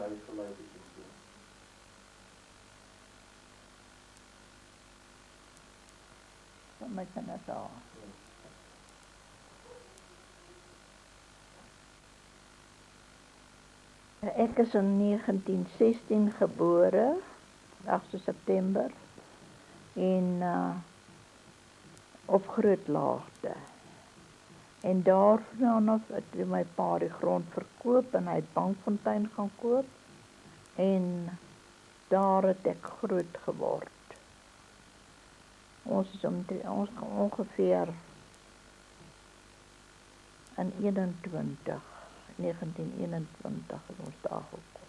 hy vir my bietjie sien. Van my kinders daar. Ek is in 1916 gebore, 8 September, en op Grootlaagte. En daarvan af het my pa die grond verkoop en hy het Bankfontein gaan koop. En daar het ek groot geword. Ons is ongeveer in 1921 het ons daar gekom.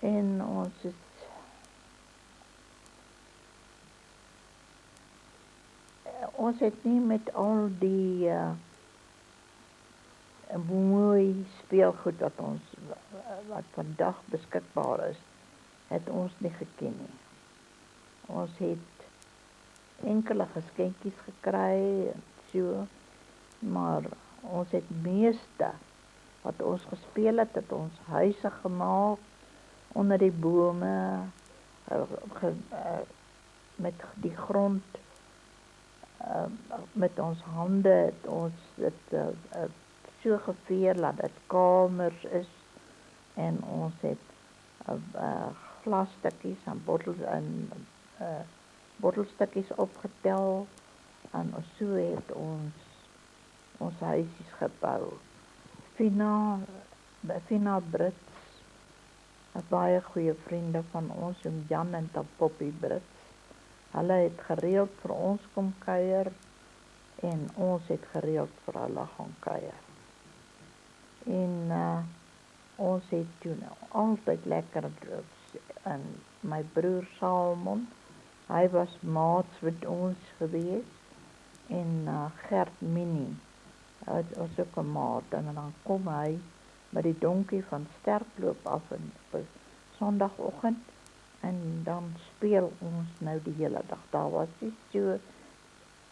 En ons het nie met al die mooi speelgoed wat vandag beskikbaar is, het ons nie geken nie. Ons het enkele geskenkies gekry en so, maar ons het meeste wat ons gespeel het ons huise gemaak onder die bome, met die grond, met ons hande het ons dit so geveer dat dit kamers is, en ons het glasstukkies en bottelstukkies opgetel, en so het ons huisies gebou. Fina Brits, baie goeie vriende van ons, Jan en Poppy Brits. Hulle het gereeld vir ons kom kuier, en ons het gereeld vir hulle gaan kuier. En ons het toen altyd lekker, en my broer Salmon, hy was maats met ons gewees, en Gert Minnie, hy was ook 'n maat, en dan kom hy met die donkie van Sterkloop af op Sondagoggend, en dan speel ons nou die hele dag. Daar was nie so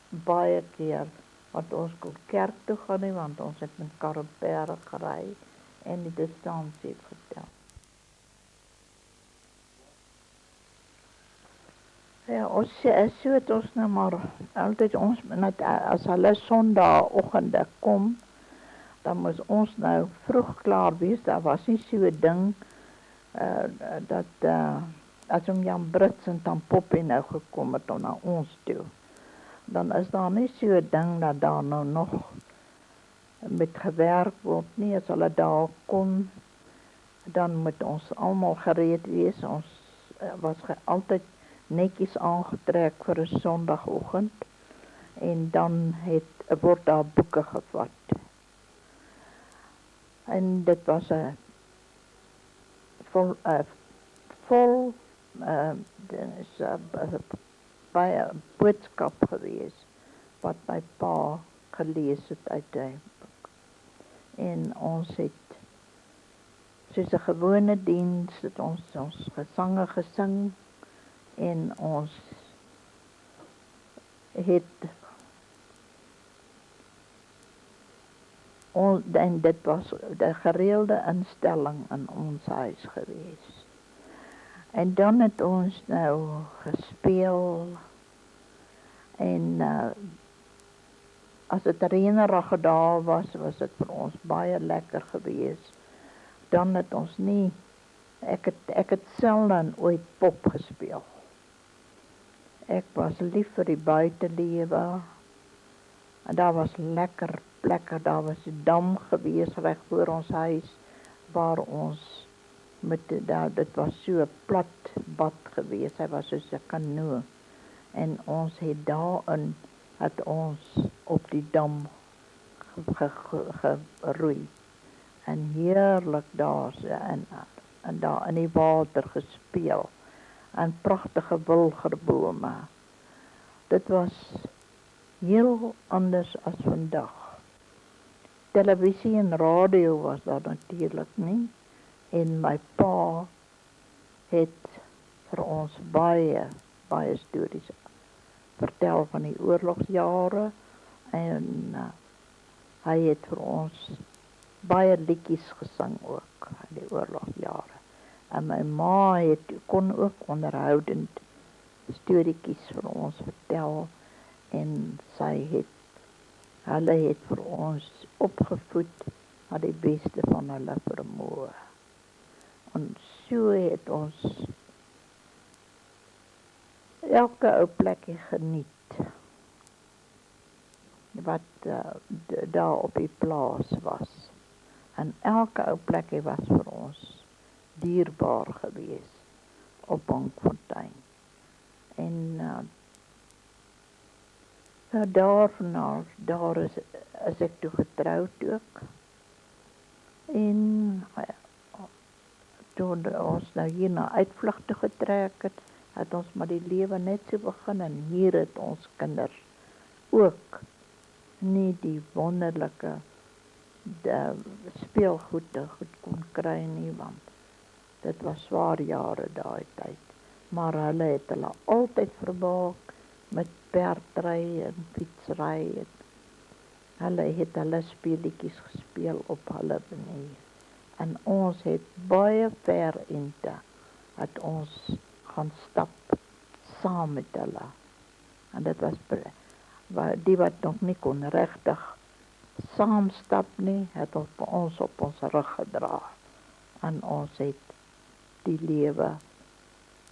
baie keer wat ons kon kerk toe gaan nie, want ons het met karrepere gery en die distansie het getel. Ja, so het ons nou maar altyd as hulle Sondagoggende kom, dan moes ons nou vroeg klaar wees. Daar was nie so 'n ding dat as Jan Brits en Poppy nou gekom het na ons toe, dan is daar nie so 'n ding dat daar nou nog met gewerk word nie. As hulle daar kom, dan moet ons almal gereed wees. Ons was altyd netjies aangetrek vir 'n Sondagoggend, en dan word daar boeke gevat. En dit was 'n baie boodskap gewees wat my pa gelees het uit die boek. En ons het soos 'n gewone diens het ons gesange gesing, en ons het en dit was 'n gereelde instelling in ons huis gewees. En dan het ons nou gespeel, en as dit reënerige dae was dit vir ons baie lekker gewees. Dan het ons nie, ek het selden ooit pop gespeel. Ek was lief vir die buitelewe, en daar was lekker plekke. Daar was 'n dam gewees reg voor ons huis, waar ons dit was so 'n plat bad gewees. Hy was soos 'n kanoe, en ons het daarin ons op die dam geroei, en heerlik daar en daar in die water gespeel, en pragtige wilgerbome. Dit was heel anders as vandag. Televisie en radio was daar natuurlik nie, en my pa het vir ons baie stories vertel van die oorlogsjare, en hy het vir ons baie liedjies gesing ook. ook, die oorlogjare. En my ma kon ook onderhoudend storieetjies vir ons vertel en hulle het vir ons opgevoed na die beste van hulle vermoë. En so het ons elke ou plekkie geniet wat daar op die plaas was. En elke ou plekkie was vir ons dierbaar gewees op Bankfontein. En daar is ek toe getroud ook. En toe ons nou hier na uitvlugte getrek het ons maar die lewe net so begin en hier het ons kinders ook nie die wonderlike speelgoede goed kon kry nie, want dit was swaar jare daai tyd. Maar hulle het hulle altyd vermaak met perdry en fietsry. Hulle het hulle speletjies gespeel op hulle manier. En ons het baie ver ente dat ons gaan stap saam met hulle. En dit was die wat nog nie kon regtig saam stap nie, het ons op ons rug gedra. En ons het die lewe,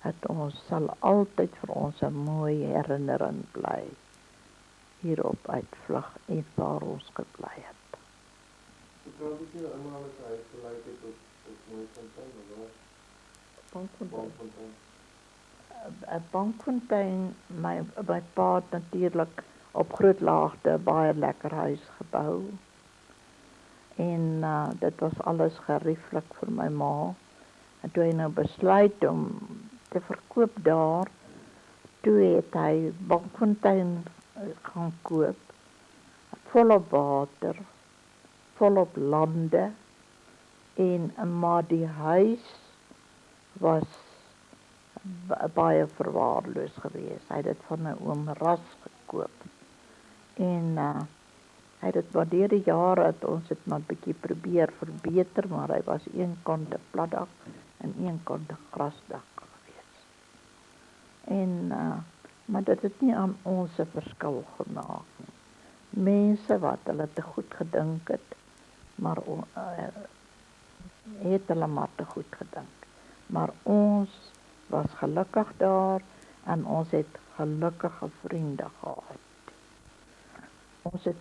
het ons sal altyd vir ons 'n mooi herinnering bly hier op Uitvlug en waar ons gebly het. Vertel ek jou eenmaal as hy gelyk het op Mooifontein, of Bankfontein? Bankfontein, my pa het natuurlik op Groot Laagte baie lekker huis gebou. En dit was alles gerieflik vir my ma. En toe hy nou besluit om te verkoop daar, toe het hy Bankfontein gaan koop, volop water, volop lande, maar die huis was baie verwaarloos geweest. Hy het dit van 'n oom Ras gekoop. En hy het dit maar deur die jare het ons het maar bietjie probeer verbeter, maar hy was een kant 'n platdak en een kant 'n grasdak geweest. En maar dit het nie aan ons 'n verskil gemaak nie. Mense wat hulle te goed gedink het, maar het hulle maar te goed gedink. Maar ons was gelukkig daar en ons het gelukkige vriende gehad. Ons het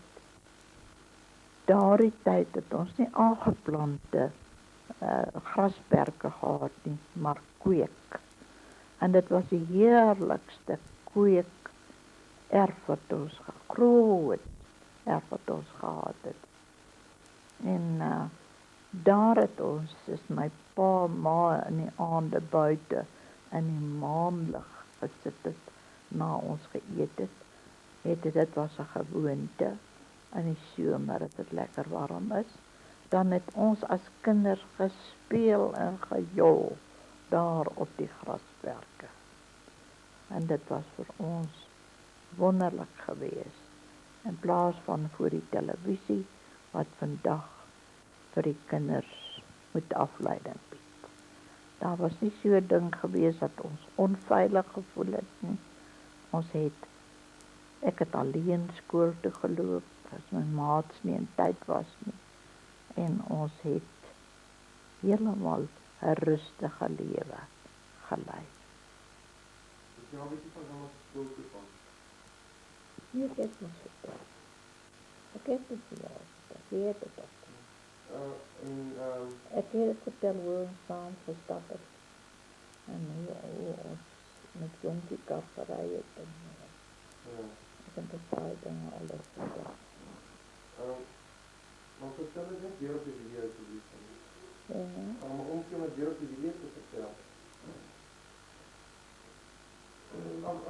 daardie tyd het ons nie aangeplante grasperke gehad nie, maar kweek. En dit was die heerlikste kweek groot erf wat ons gehad het. En daar het ons, is my pa ma in die aande buite in die maanlig gesit het, na ons geëet het. Dit was 'n gewoonte. In die somer het dit lekker warm is. Dan het ons as kinders gespeel en gejol daar op die grasperke. En dit was vir ons wonderlik geweest. In plaas van voor die televisie, wat vandag vir die kinders moet afleiding bied. Daar was nie so 'n ding geweest dat ons onveilig gevoel het nie. Ek het alleen skool toe geloop, as my maats nie in tyd was nie. En ons het heeltemal 'n rustige lewe gelei. Jy het bietjie van ons skool toe van. Nee, ek het mos vertel. Ek het dit vertel. Ek weet dit ook. Ek het het vertel hoe ons saam gestap het. En hoe ons met jonkie kar gery het. En, ek het die saai dinge alles vertel. Maar vertel het net weer op die video te wees. Ja. Maar om jy met weer op die video te vertel.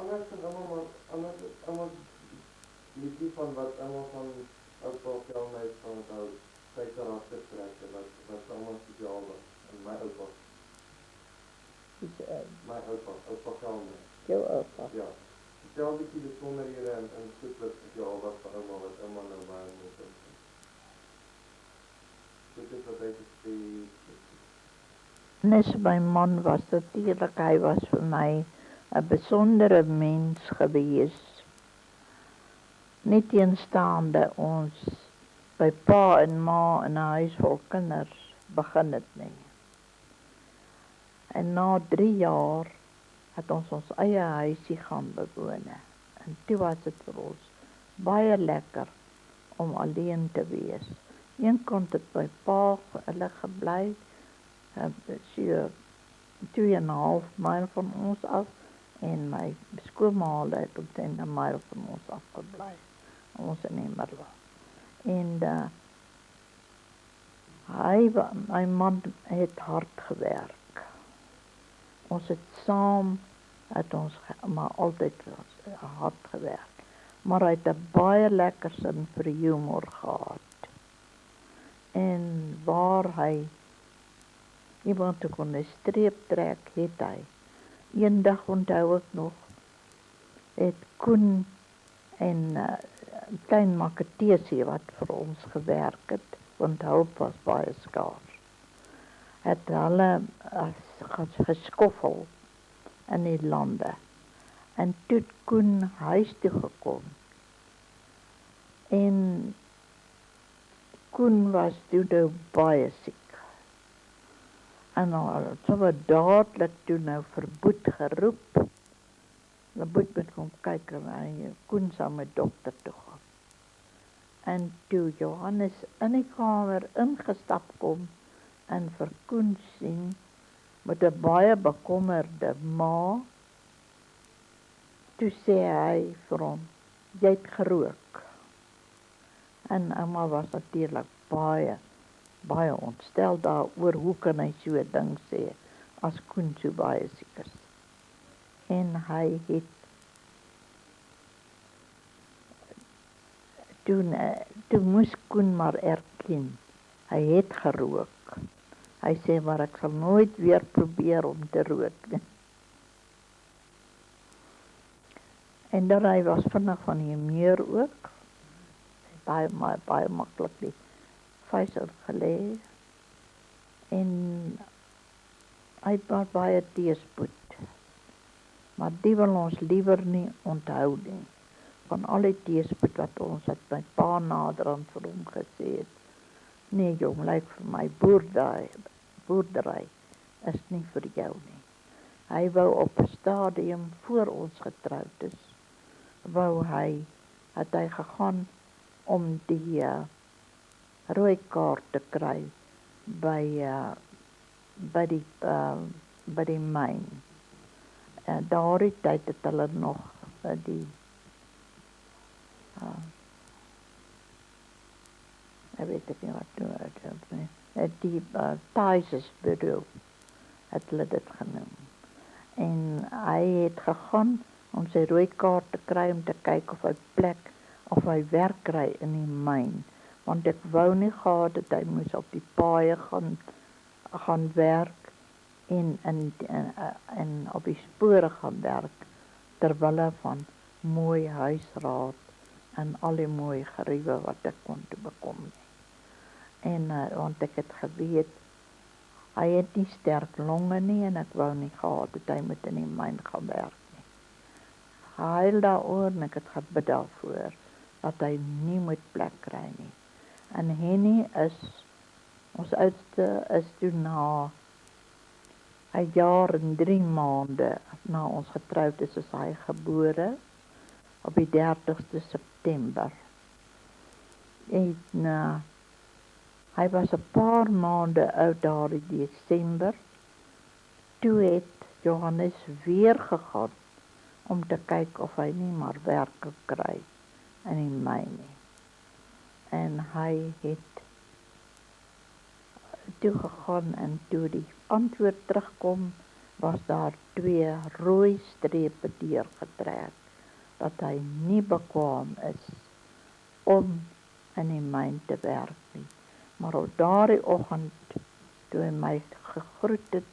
Anders kan allemaal liedje van wat allemaal van oupa Kelmeis van het hou sy karakter trekken, wat allemaal speciaal was. En my oupa. My oupa Kelmeis. Jou oupa? Ja. Vertel bietjie besonderhede en goed wat speciaal was vir ouma, wat ouma nou baie moet doen. Goed is wat hy gesê, Nes my man was natuurlijk, hy was vir my 'n besondere mens gewees. Nie teenstaande ons by pa en ma in 'n huis vol kinders begin het nie. En na 3 jaar het ons ons eie huisie gaan bewoon. En toe was dit vir ons baie lekker om alleen te wees. Een kant het by pa hulle gebly, so 2,5 myl van ons af, en my skoonma het omtrent 'n myl van ons af gebly, ons in Emmerlo. En my man het hard gewerk. Ons het saam, maar altyd hard gewerk. Maar hy het 'n baie lekker sin vir humor gehad. En waar hy iemand toe kon 'n streep trek, het hy. Eendag onthou ek nog, het Koen en klein Makatesie wat vir ons gewerk het, want hulp was baie skaars. Het hulle geskoffel in die lande. En toe het Koen huis toe gekom. En Koen was toe nou baie siek. En sommer dadelik toe nou vir Boet geroep. Boet moet kom kyk en Koen sou met dokter toe gaan. En toe Johannes in die kamer ingestap kom en vir Koen sien met 'n baie bekommerde ma, toe sê hy vir hom, jy het gerook. En ouma was natuurlik baie ontstel daaroor, hoe kan hy so 'n ding sê as Koen so baie siek is. En hy het toe moes Koen maar erken, hy het gerook. Hy sê, maar ek sal nooit weer probeer om te rook nie. En dan hy was vinnig van die meer ook, baie maklik die vuis gelê. En hy het baie teespoed. Maar die wil ons liewer nie onthou nie. Van al die teespoed wat ons het my pa naderhand vir hom gesê het. Nee jong, lyk vir my boerdery is nie vir jou nie. Hy wou op 'n stadium voor ons getroud is, het hy gegaan om die rooi kaart te kry by die myn. Daardie tyd het hulle nog ek weet ek nie wat doen, die Taises bureau het hulle dit genoem. En hy het gegaan om sy rooi kaart te kry, om te kyk of hy werk kry in die myn. Want ek wou nie gehad dat hy moes op die paaie gaan werk en op die spore gaan werk, terwille van mooi huisraad en al die mooi geriewe wat ek kon te bekom nie. En want ek het geweet, hy het nie sterk longe nie, en ek wou nie gehad dat hy moet in die myn gaan werk nie. Gehuil daaroor, en ek het gebid daarvoor, dat hy nie moet plek kry nie. En Henny ons oudste is toe na 'n jaar en 3 maande na ons getroud is hy gebore, op die 30ste September. En hy was 'n paar maande oud daar in Desember. Toe het Johannes weer gegaan om te kyk of hy nie maar werk kan kry in die myn nie. En hy het toe gegaan en toe die antwoord terugkom, was daar 2 rooi strepe deurgetrek, dat hy nie bekwaam is om in die myn te werk nie. Maar op daardie oggend, toe hy my gegroet het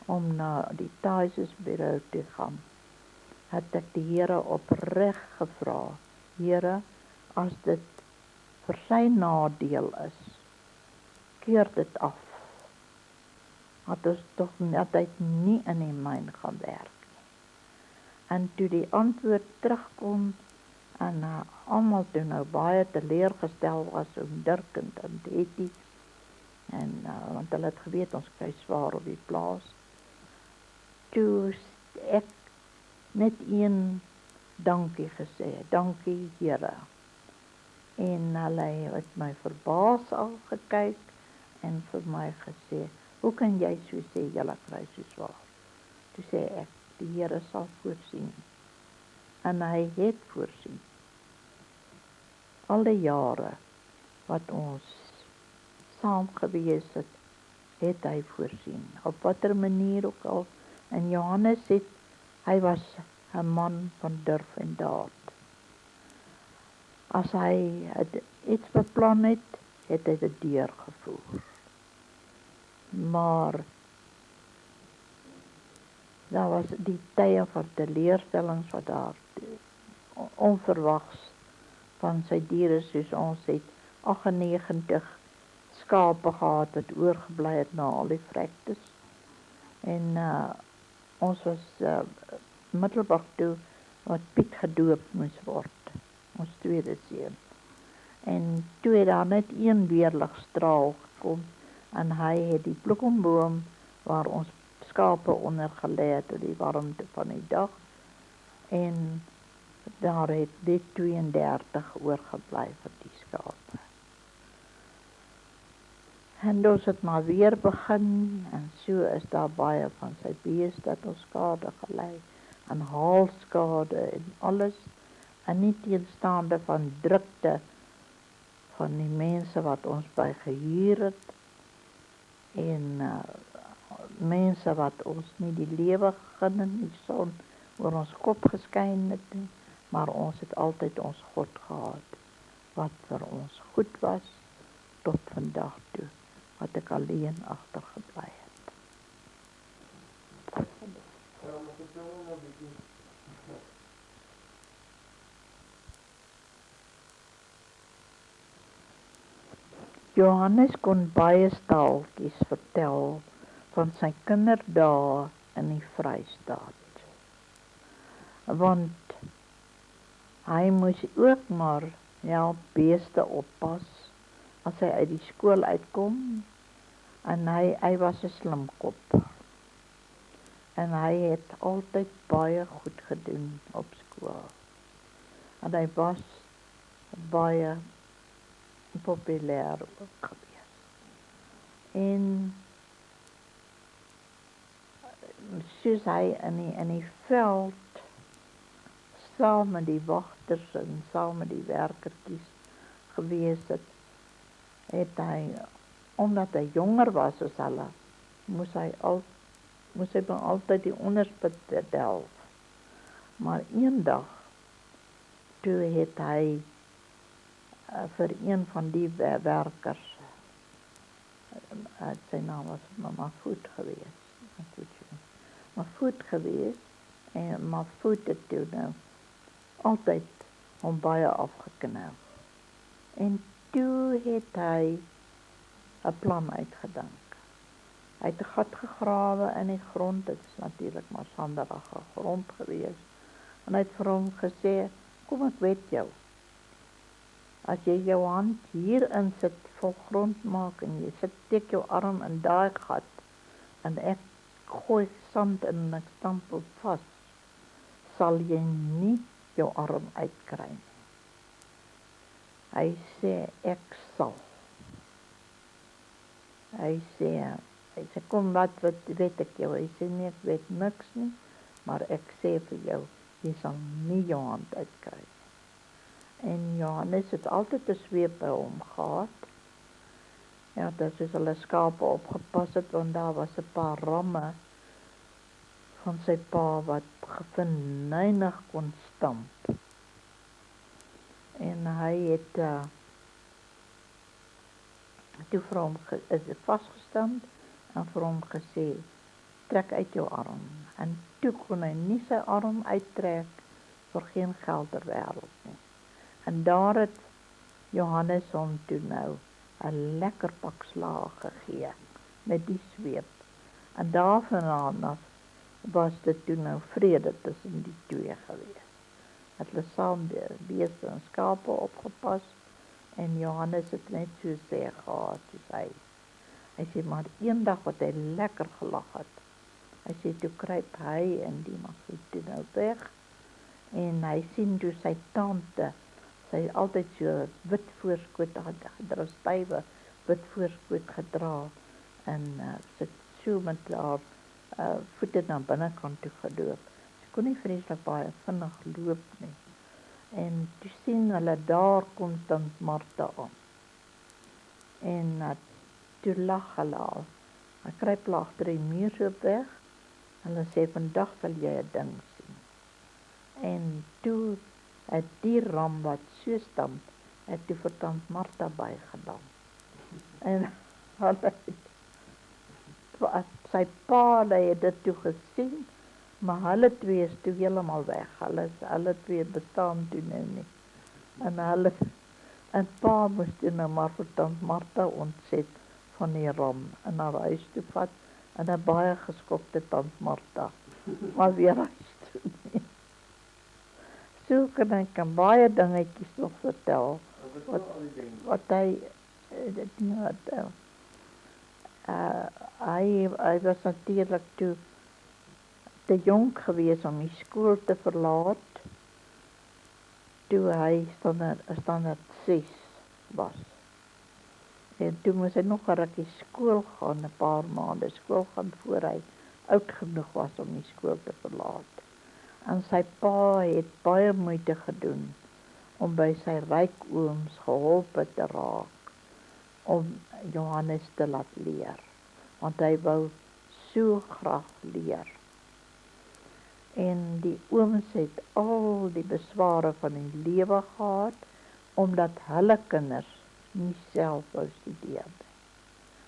om na die Taises bureau te gaan, het ek die Here opreg gevra, Here, as dit vir sy nadeel is, keur dit af. het ons tog net nie in die myn gaan werk nie. En toe die antwoord terugkom, en almal toe nou baie teleurgestel was om Dirk en Tant Hetty, en want hulle het geweet ons kry swaar op die plaas. Toe ek net een dankie gesê, dankie Here. En hulle het my verbaas al gekyk en vir my gesê, hoe kan jy so sê, julle kry so swaar? Toe sê ek, die Here sal voorsien. En hy het voorsien. Al die jare wat ons saam gewees het, het hy voorsien. Op watter manier ook al. En Johannes hy was 'n man van durf en daad. As hy iets beplan het, het hy dit deurgevoer. Maar daar was die tye van teleurstellings wat daar onverwags van sy diere, soos ons het 98 skape gehad wat oorgebly het na al die vrektes. En ons was Middelburg toe wat Piet gedoop moes word, ons tweede seun. En toe het daar net een weerligstraal gekom en hy het die bloekomboom waar ons skape onder gelê het in die warmte van die dag, en daar het dit 32 oorgebly van die skape. En ons het maar weer begin, en so is daar baie van sy beeste dat ons skade gelei, en haalskade en alles, en nie teenstaande van drukte van die mense wat ons by gehuur het, en mense wat ons nie die lewe gegee het, die son oor ons kop geskyn het nie, maar ons het altyd ons God gehad, wat vir ons goed was, tot vandag toe, wat ek alleen agtergebly het. Ja, maar vertel my nou 'n bietjie. Johannes kon baie staaltjies vertel van sy kinderdae in die Vrystaat. Want hy moes ook maar beeste oppas as hy uit die skool uitkom, en hy was 'n slim kop. En hy het altyd baie goed gedoen op skool. En hy was baie populêr ook gewees. En soos hy in die veld saam met die wagters en saam met die werkertjies gewees het, het hy, omdat hy jonger was as hulle, moes hy altyd die onderspit delf. Maar eendag, toe het hy vir een van die werkers, sy naam was Mama Voet gewees, en Mama Voet het toe nou altyd hom baie afgeknou. En toe het hy 'n plan uitgedink. Hy het 'n gat gegrawe in die grond, dit is natuurlik maar sanderige grond gewees, en hy het vir hom gesê, kom ek weet jou, as jy jou hand hier insit, vol grond maak, en jy steek jou arm in daai gat, en ek gooi sand in en ek stamp hom vas, sal jy nie jou arm uitkry nie. Hy sê, ek sal. Hy sê, kom wat weet ek jou? Hy sê, nee, ek weet niks nie, maar ek sê vir jou, jy sal nie jou hand uitkry nie. En Johannes het altyd 'n sweep by hom gehad. Ja, dat is hulle skape opgepas het, want daar was 'n paar ramme van sy pa wat gevennynig kon stamp. En hy het toe vir hom vasgestamp en vir hom gesê, trek uit jou arm. En toe kon hy nie sy arm uittrek vir geen geld ter wêreld nie. En daar het Johannes hom toe nou 'n lekker pak slaag gegee met die sweep. En daarvandaan af was dit toe nou vrede tussen die twee gewees. Het hulle saam beeste en skape opgepas en Johannes het net so sê gehad soos hy. Hy sê maar eendag wat hy lekker gelag het. Hy sê toe kruip hy en die Magriet toe nou weg en hy sien toe sy tante, sy altyd so wit voorskoot gedra, stywe wit voorskoot gedra en sit so met haar voete na binnekant toe geloop. Sy kon nie vreeslik baie vinnig loop nie. En toe sien hulle daar kom tant Martha aan. En toe lag hulle al. Hy kruip hulle agter die muur so weg. Hulle sê vandag sal jy 'n ding sien. En toe het die ram wat so stamp, het toe vir tant Martha bygedam. En hulle sy pa het dit toe gesien, maar hulle twee is toe heeltemal weg. Hulle twee bestaan toe nou nie. En pa moes toe nou maar vir tant Martha ontset van die ram en haar huis toe vat en 'n baie geskokte tant Martha. Maar weer huis toe nie. So kan ek baie dingetjies nog vertel. Wat hy hy was natuurlik toe te jonk geweest om die skool te verlaat toe hy standaard 6 was. En toe moes hy nog 'n rukkie skool gaan, 'n paar maande skool gaan voor hy oud genoeg was om die skool te verlaat. En sy pa het baie moeite gedoen om by sy ryk ooms geholpe te raak om Johannes te laat leer, want hy wou so graag leer. En die ooms het al die besware van die lewe gehad, omdat hulle kinders nie self wou studeer nie.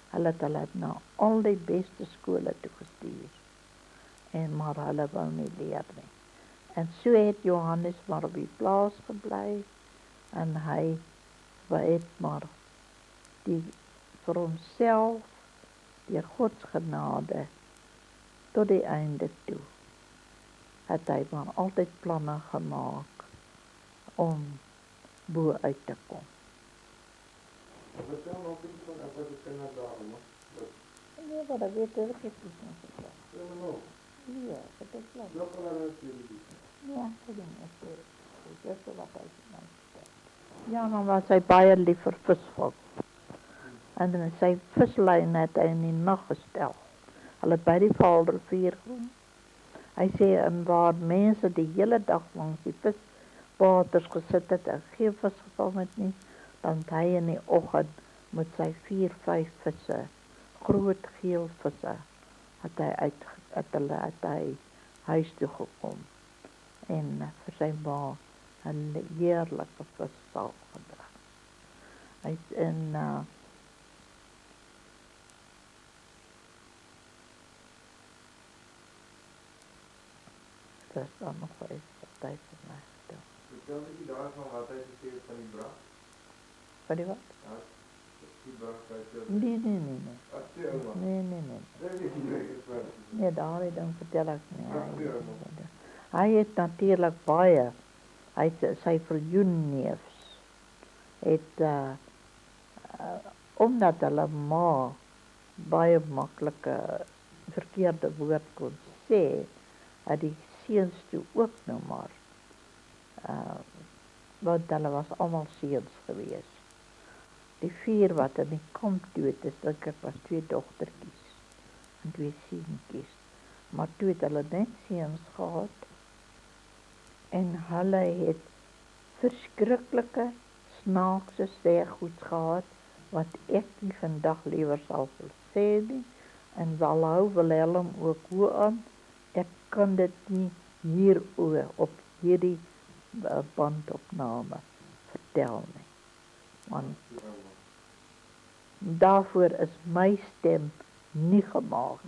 Hulle het hulle na al die beste skole toe gestuur, maar hulle wou nie leer nie. En so het Johannes maar op die plaas gebly, en hy het maar vir homself, deur Gods genade, tot die einde toe, het hy maar altyd planne gemaak om bo uit te kom. Vertel nog iets van wat die kinders daar maak. Nee, maar dat weet ek niet meer. Ja, dat is leuk. Nog wel eens jullie. Ja, dat is wat hy my vertel. Ja, maar was hy baie lief vir visvang. En sy vislyn het hy in die nag gestel. Hulle by die Vaalrivier gewoon. Hy sê, en waar mense die hele dag langs die viswaters gesit het en geen vis gevang het nie, dan het hy in die oggend met sy 4, 5 visse, groot geel visse, het hy huis toe gekom en vir sy ma 'n heerlike vis saam gebring. Hy dat is dan nog eens wat hy vir my vertel. Vertel jy daarvan wat hy gesê het van die brak? Van die wat? Ja, die brak by jou. Nee. Nee, daardie ding vertel ek nie. Hy het natuurlik baie, sy verjoenneefs, omdat hulle ma baie maklike verkeerde woord kon sê, het die seuns toe ook nou maar, want hulle was almal seuns gewees. Die 4 wat in die kamp dood is, dink ek was 2 dogtertjies en 2 seentjies. Maar toe het hulle net seuns gehad en hulle het verskriklike snaakse sêgoed gehad wat ek nie vandag liewer sal sê nie en wil hou Wilhelm ook hoe aan. Ek kan dit nie hier op hierdie bandopname vertel nie. Want daarvoor is my stem nie gemaak.